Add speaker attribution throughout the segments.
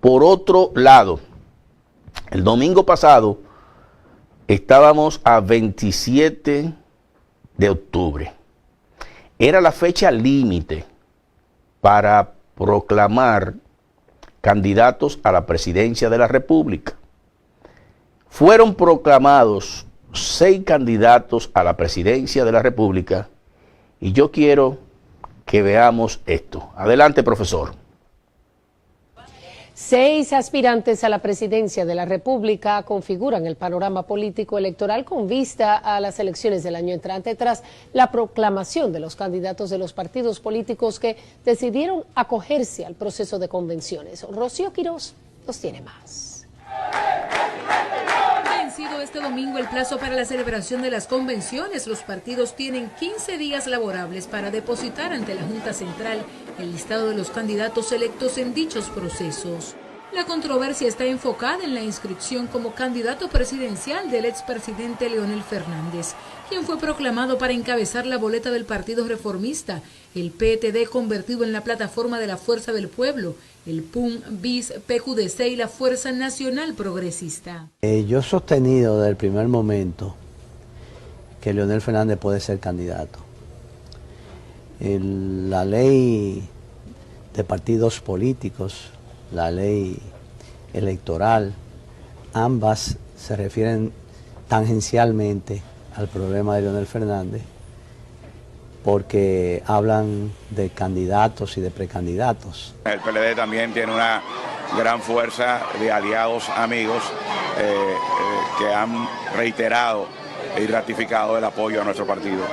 Speaker 1: Por otro lado, el domingo pasado estábamos a 27 de octubre. Era la fecha límite para proclamar candidatos a la presidencia de la República. Fueron proclamados 6 candidatos a la presidencia de la República y yo quiero que veamos esto. Adelante, profesor.
Speaker 2: 6 aspirantes a la presidencia de la República configuran el panorama político electoral con vista a las elecciones del año entrante tras la proclamación de los candidatos de los partidos políticos que decidieron acogerse al proceso de convenciones. Rocío Quirós nos tiene más.
Speaker 3: Vencido este domingo el plazo para la celebración de las convenciones, los partidos tienen 15 días laborables para depositar ante la Junta Central el listado de los candidatos electos en dichos procesos. La controversia está enfocada en la inscripción como candidato presidencial del expresidente Leonel Fernández, quien fue proclamado para encabezar la boleta del Partido Reformista, el PTD convertido en la plataforma de la Fuerza del Pueblo, el PUN, BIS, PQDC y la Fuerza Nacional Progresista.
Speaker 4: Yo he sostenido desde el primer momento que Leonel Fernández puede ser candidato. La ley de partidos políticos, la ley electoral, ambas se refieren tangencialmente al problema de Leonel Fernández porque hablan de candidatos y de precandidatos.
Speaker 5: El PLD también tiene una gran fuerza de aliados, amigos, que han reiterado y ratificado el apoyo a nuestro partido.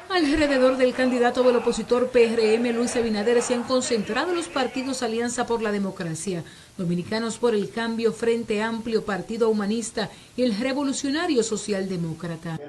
Speaker 3: Alrededor del candidato del opositor PRM, Luis Abinader, se han concentrado los partidos Alianza por la Democracia, Dominicanos por el Cambio, Frente Amplio, Partido Humanista y el Revolucionario Socialdemócrata.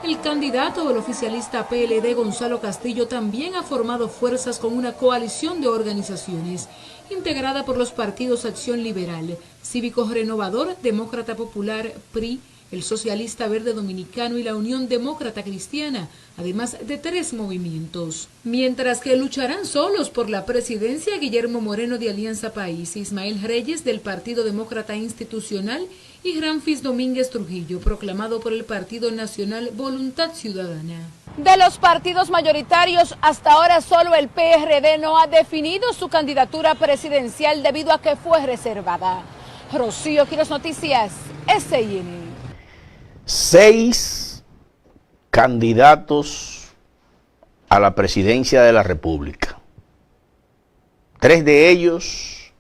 Speaker 3: El candidato del oficialista PLD, Gonzalo Castillo, también ha formado fuerzas con una coalición de organizaciones integrada por los partidos Acción Liberal, Cívico Renovador, Demócrata Popular, PRI, el Socialista Verde Dominicano y la Unión Demócrata Cristiana, además de 3 movimientos. Mientras que lucharán solos por la presidencia Guillermo Moreno de Alianza País, Ismael Reyes del Partido Demócrata Institucional y Ramfis Domínguez Trujillo, proclamado por el Partido Nacional Voluntad Ciudadana.
Speaker 6: De los partidos mayoritarios, hasta ahora solo el PRD no ha definido su candidatura presidencial debido a que fue reservada. Rocío Quirós, Noticias, SIN.
Speaker 1: 6 candidatos a la presidencia de la República. 3 de ellos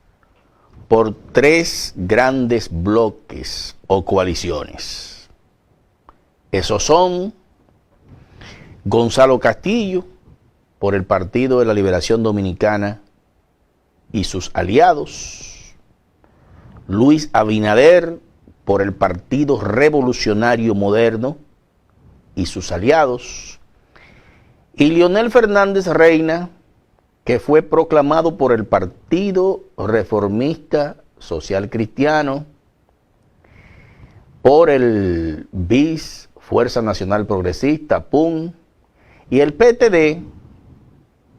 Speaker 1: por 3 grandes bloques o coaliciones. Esos son Gonzalo Castillo por el Partido de la Liberación Dominicana y sus aliados, Luis Abinader por el Partido Revolucionario Moderno y sus aliados, y Leonel Fernández Reina, que fue proclamado por el Partido Reformista Social Cristiano, por el BIS, Fuerza Nacional Progresista, PUN, y el PTD,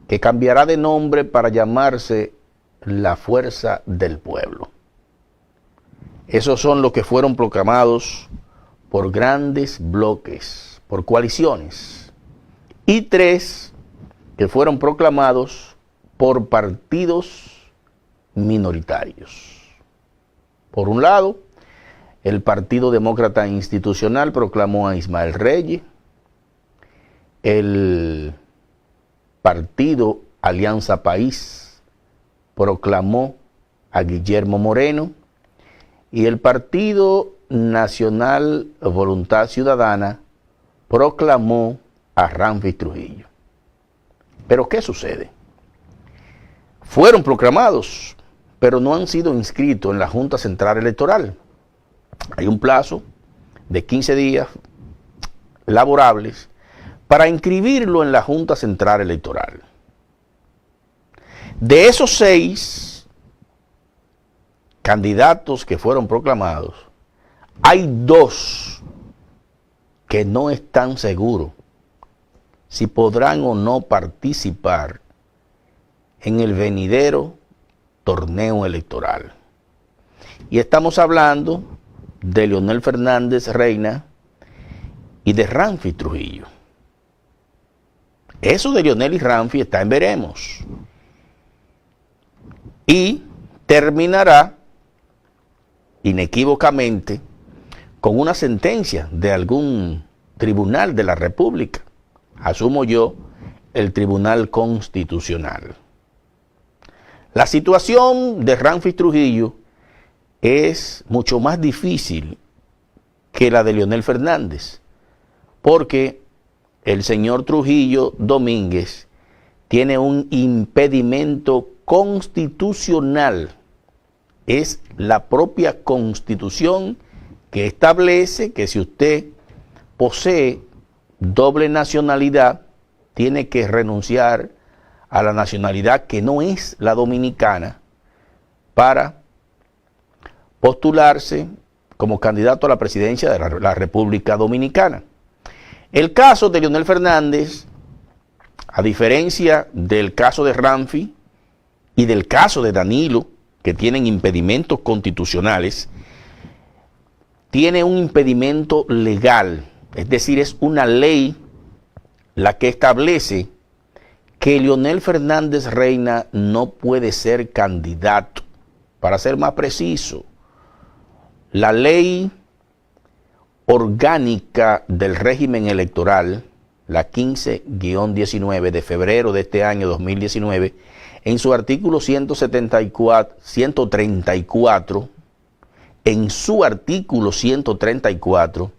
Speaker 1: que cambiará de nombre para llamarse la Fuerza del Pueblo. Esos son los que fueron proclamados por grandes bloques, por coaliciones, y 3 que fueron proclamados por partidos minoritarios. Por un lado, el Partido Demócrata Institucional proclamó a Ismael Reyes, el Partido Alianza País proclamó a Guillermo Moreno, y el Partido Nacional Voluntad Ciudadana proclamó a Ramfis Trujillo. Pero ¿qué sucede? Fueron proclamados, pero no han sido inscritos en la Junta Central Electoral. Hay un plazo de 15 días laborables para inscribirlo en la Junta Central Electoral. De esos 6 candidatos que fueron proclamados, hay 2 que no están seguros si podrán o no participar en el venidero torneo electoral. Y estamos hablando de Leonel Fernández Reina y de Ramfi Trujillo. Eso de Leonel y Ramfi está en veremos. Y terminará inequívocamente con una sentencia de algún tribunal de la República. Asumo yo, el Tribunal Constitucional. La situación de Ramfi Trujillo es mucho más difícil que la de Leonel Fernández, porque el señor Trujillo Domínguez tiene un impedimento constitucional. Es la propia Constitución que establece que si usted posee doble nacionalidad, tiene que renunciar a la nacionalidad que no es la dominicana para postularse como candidato a la presidencia de la República Dominicana. El caso de Leonel Fernández, a diferencia del caso de Ramfi y del caso de Danilo, que tienen impedimentos constitucionales, tiene un impedimento legal, es decir, es una ley la que establece que Leonel Fernández Reina no puede ser candidato. Para ser más preciso, la ley orgánica del régimen electoral, la 15-19 de febrero de este año 2019, en su artículo 134, en su artículo 134,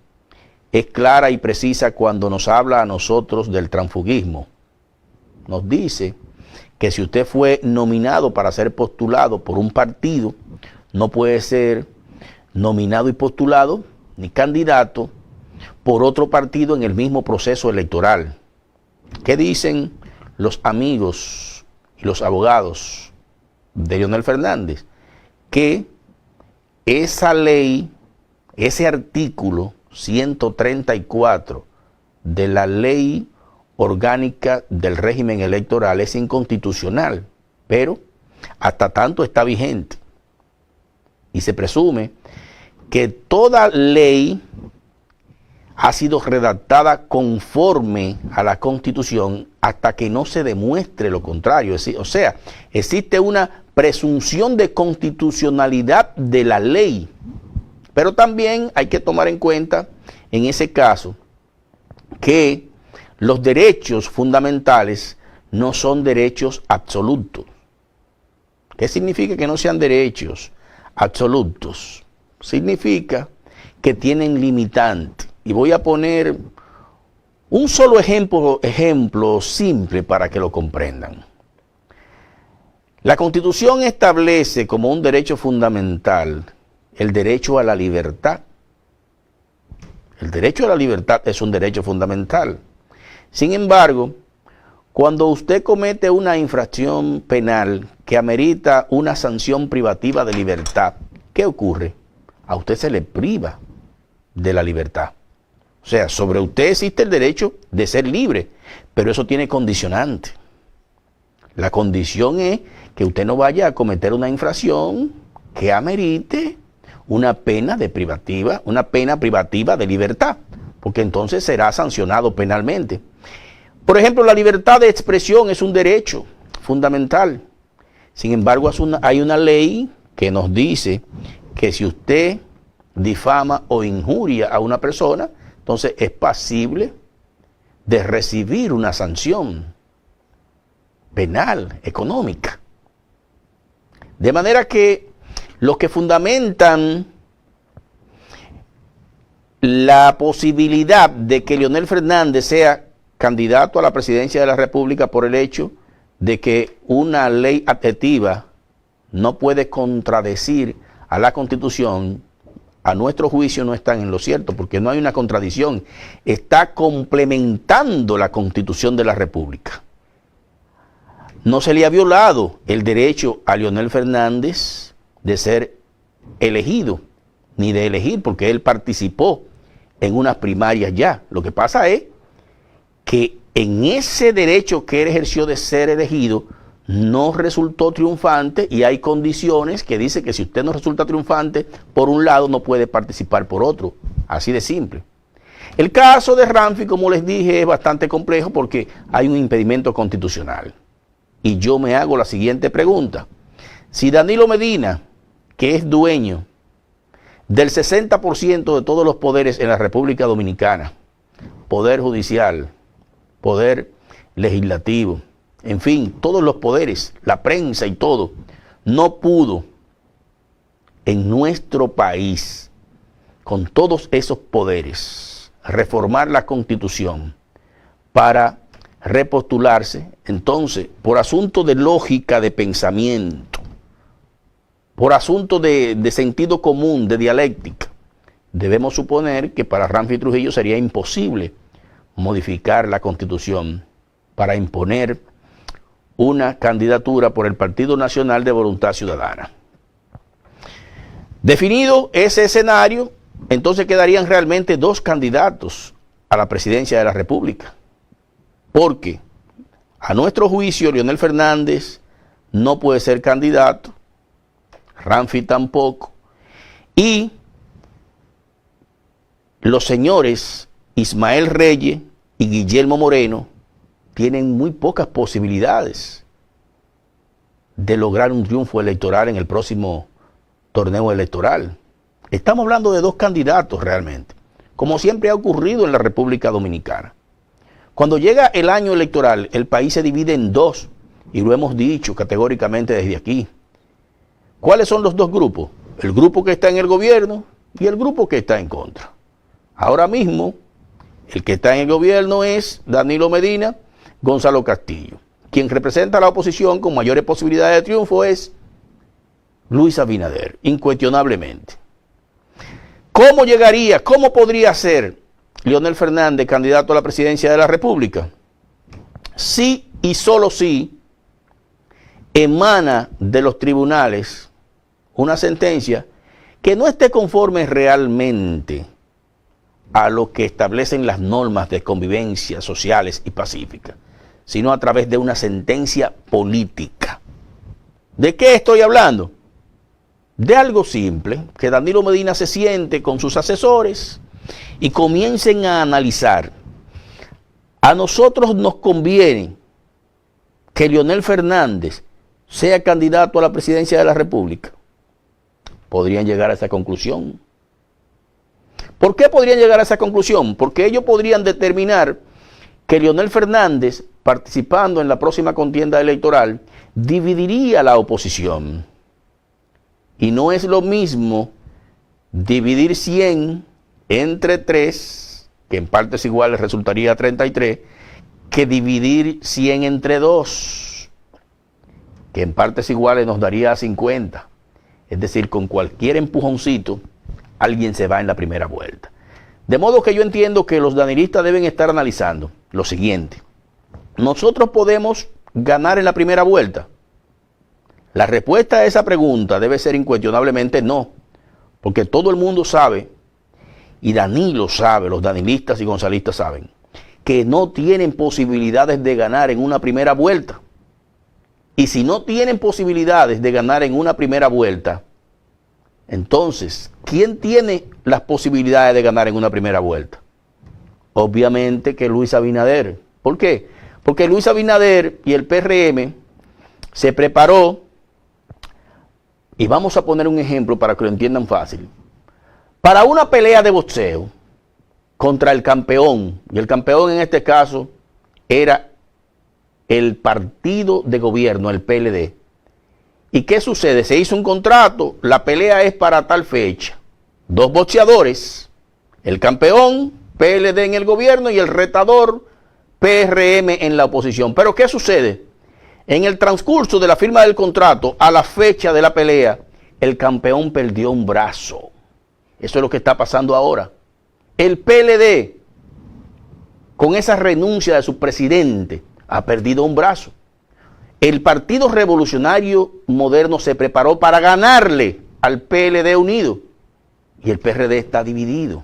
Speaker 1: es clara y precisa cuando nos habla a nosotros del transfugismo. Nos dice que si usted fue nominado para ser postulado por un partido, no puede ser nominado y postulado ni candidato por otro partido en el mismo proceso electoral. ¿Qué dicen los amigos y los abogados de Leonel Fernández? Que esa ley, ese artículo 134 de la ley orgánica del régimen electoral es inconstitucional, pero hasta tanto está vigente. Y se presume que toda ley ha sido redactada conforme a la Constitución hasta que no se demuestre lo contrario. O sea, existe una presunción de constitucionalidad de la ley. Pero también hay que tomar en cuenta, en ese caso, que los derechos fundamentales no son derechos absolutos. ¿Qué significa que no sean derechos absolutos? Significa que tienen limitantes. Y voy a poner un solo ejemplo simple para que lo comprendan. La Constitución establece como un derecho fundamental el derecho a la libertad. El derecho a la libertad es un derecho fundamental. Sin embargo, cuando usted comete una infracción penal que amerita una sanción privativa de libertad, ¿qué ocurre? A usted se le priva de la libertad. O sea, sobre usted existe el derecho de ser libre, pero eso tiene condicionante. La condición es que usted no vaya a cometer una infracción que amerite una pena privativa de libertad, porque entonces será sancionado penalmente. Por ejemplo, la libertad de expresión es un derecho fundamental. Sin embargo, hay una ley que nos dice que si usted difama o injuria a una persona, entonces es pasible de recibir una sanción penal, económica. De manera que los que fundamentan la posibilidad de que Leonel Fernández sea candidato a la presidencia de la República por el hecho de que una ley adjetiva no puede contradecir a la Constitución, a nuestro juicio no están en lo cierto, porque no hay una contradicción. Está complementando la Constitución de la República. No se le ha violado el derecho a Leonel Fernández de ser elegido, ni de elegir, porque él participó en unas primarias ya. Lo que pasa es que en ese derecho que él ejerció de ser elegido no resultó triunfante, y hay condiciones que dicen que si usted no resulta triunfante por un lado, no puede participar por otro. Así de simple. El caso de Ramfi, como les dije, es bastante complejo porque hay un impedimento constitucional. Y yo me hago la siguiente pregunta. Si Danilo Medina, que es dueño del 60% de todos los poderes en la República Dominicana, poder judicial, poder legislativo, en fin, todos los poderes, la prensa y todo, no pudo en nuestro país, con todos esos poderes, reformar la Constitución para repostularse, entonces, por asunto de lógica de pensamiento, por asunto de sentido común, de dialéctica, debemos suponer que para Ramfi Trujillo sería imposible modificar la Constitución para imponer una candidatura por el Partido Nacional de Voluntad Ciudadana. Definido ese escenario, entonces quedarían realmente dos candidatos a la presidencia de la República. Porque, a nuestro juicio, Leonel Fernández no puede ser candidato, Ramfi tampoco, y los señores Ismael Reyes y Guillermo Moreno tienen muy pocas posibilidades de lograr un triunfo electoral en el próximo torneo electoral. Estamos hablando de dos candidatos realmente, como siempre ha ocurrido en la República Dominicana. Cuando llega el año electoral, el país se divide en dos, y lo hemos dicho categóricamente desde aquí. ¿Cuáles son los dos grupos? El grupo que está en el gobierno y el grupo que está en contra. Ahora mismo, el que está en el gobierno es Danilo Medina, Gonzalo Castillo. Quien representa a la oposición con mayores posibilidades de triunfo es Luis Abinader, incuestionablemente. ¿Cómo llegaría, cómo podría ser Leonel Fernández candidato a la presidencia de la República? Sí y solo sí emana de los tribunales una sentencia que no esté conforme realmente a lo que establecen las normas de convivencia sociales y pacíficas, sino a través de una sentencia política. ¿De qué estoy hablando? De algo simple, que Danilo Medina se siente con sus asesores y comiencen a analizar. A nosotros nos conviene que Leonel Fernández sea candidato a la presidencia de la República. Podrían llegar a esa conclusión. ¿Por qué podrían llegar a esa conclusión? Porque ellos podrían determinar que Leonel Fernández, participando en la próxima contienda electoral, dividiría la oposición. Y no es lo mismo dividir 100 entre 3, que en partes iguales resultaría 33, que dividir 100 entre 2, que en partes iguales nos daría 50. Es decir, con cualquier empujoncito, alguien se va en la primera vuelta. De modo que yo entiendo que los danilistas deben estar analizando lo siguiente. ¿Nosotros podemos ganar en la primera vuelta? La respuesta a esa pregunta debe ser incuestionablemente no, porque todo el mundo sabe, y Danilo sabe, los danilistas y gonzalistas saben, que no tienen posibilidades de ganar en una primera vuelta. Y si no tienen posibilidades de ganar en una primera vuelta, entonces, ¿quién tiene las posibilidades de ganar en una primera vuelta? Obviamente que Luis Abinader. ¿Por qué? Porque Luis Abinader y el PRM se preparó, y vamos a poner un ejemplo para que lo entiendan fácil, para una pelea de boxeo contra el campeón, y el campeón en este caso era el partido de gobierno, el PLD. ¿Y qué sucede? Se hizo un contrato, la pelea es para tal fecha. Dos boxeadores, el campeón, PLD en el gobierno, y el retador, PRM en la oposición. Pero ¿qué sucede? En el transcurso de la firma del contrato, a la fecha de la pelea, el campeón perdió un brazo. Eso es lo que está pasando ahora. El PLD, con esa renuncia de su presidente, ha perdido un brazo. El Partido Revolucionario Moderno se preparó para ganarle al PLD unido. Y el PRD está dividido,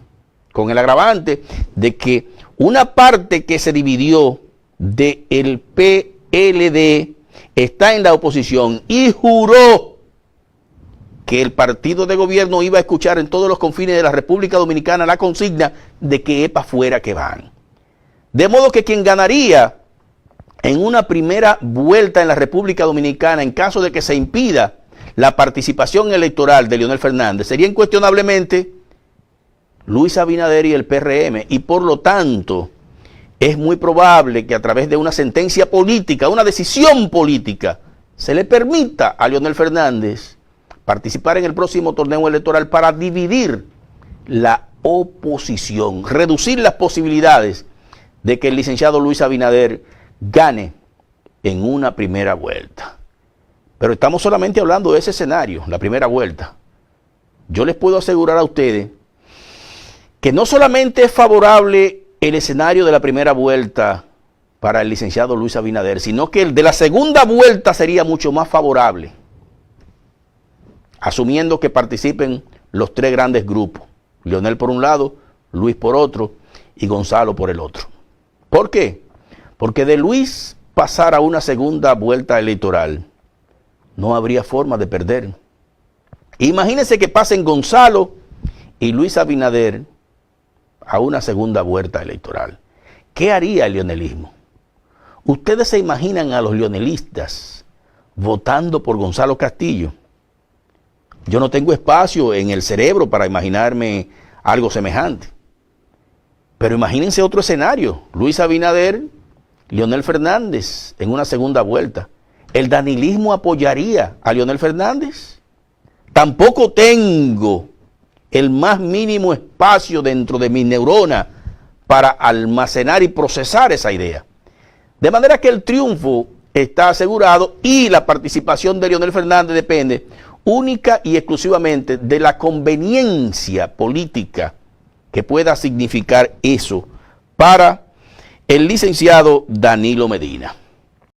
Speaker 1: con el agravante de que Una parte que se dividió del PLD está en la oposición y juró que el partido de gobierno iba a escuchar en todos los confines de la República Dominicana la consigna de que es para afuera que van. De modo que quien ganaría en una primera vuelta en la República Dominicana, en caso de que se impida la participación electoral de Leonel Fernández, sería incuestionablemente Luis Abinader y el PRM, y por lo tanto es muy probable que a través de una sentencia política, una decisión política, se le permita a Leonel Fernández participar en el próximo torneo electoral para dividir la oposición, reducir las posibilidades de que el licenciado Luis Abinader gane en una primera vuelta. Pero estamos solamente hablando de ese escenario, la primera vuelta. Yo les puedo asegurar a ustedes que no solamente es favorable el escenario de la primera vuelta para el licenciado Luis Abinader, sino que el de la segunda vuelta sería mucho más favorable, asumiendo que participen los tres grandes grupos, Leonel por un lado, Luis por otro y Gonzalo por el otro. ¿Por qué? Porque de Luis pasar a una segunda vuelta electoral, no habría forma de perder. Imagínense que pasen Gonzalo y Luis Abinader a una segunda vuelta electoral. ¿Qué haría el leonelismo? ¿Ustedes se imaginan a los leonelistas votando por Gonzalo Castillo? Yo no tengo espacio en el cerebro para imaginarme algo semejante. Pero imagínense otro escenario. Luis Abinader, Leonel Fernández en una segunda vuelta. ¿El danilismo apoyaría a Leonel Fernández? Tampoco tengo el más mínimo espacio dentro de mi neurona para almacenar y procesar esa idea. De manera que el triunfo está asegurado y la participación de Leonel Fernández depende única y exclusivamente de la conveniencia política que pueda significar eso para el licenciado Danilo Medina.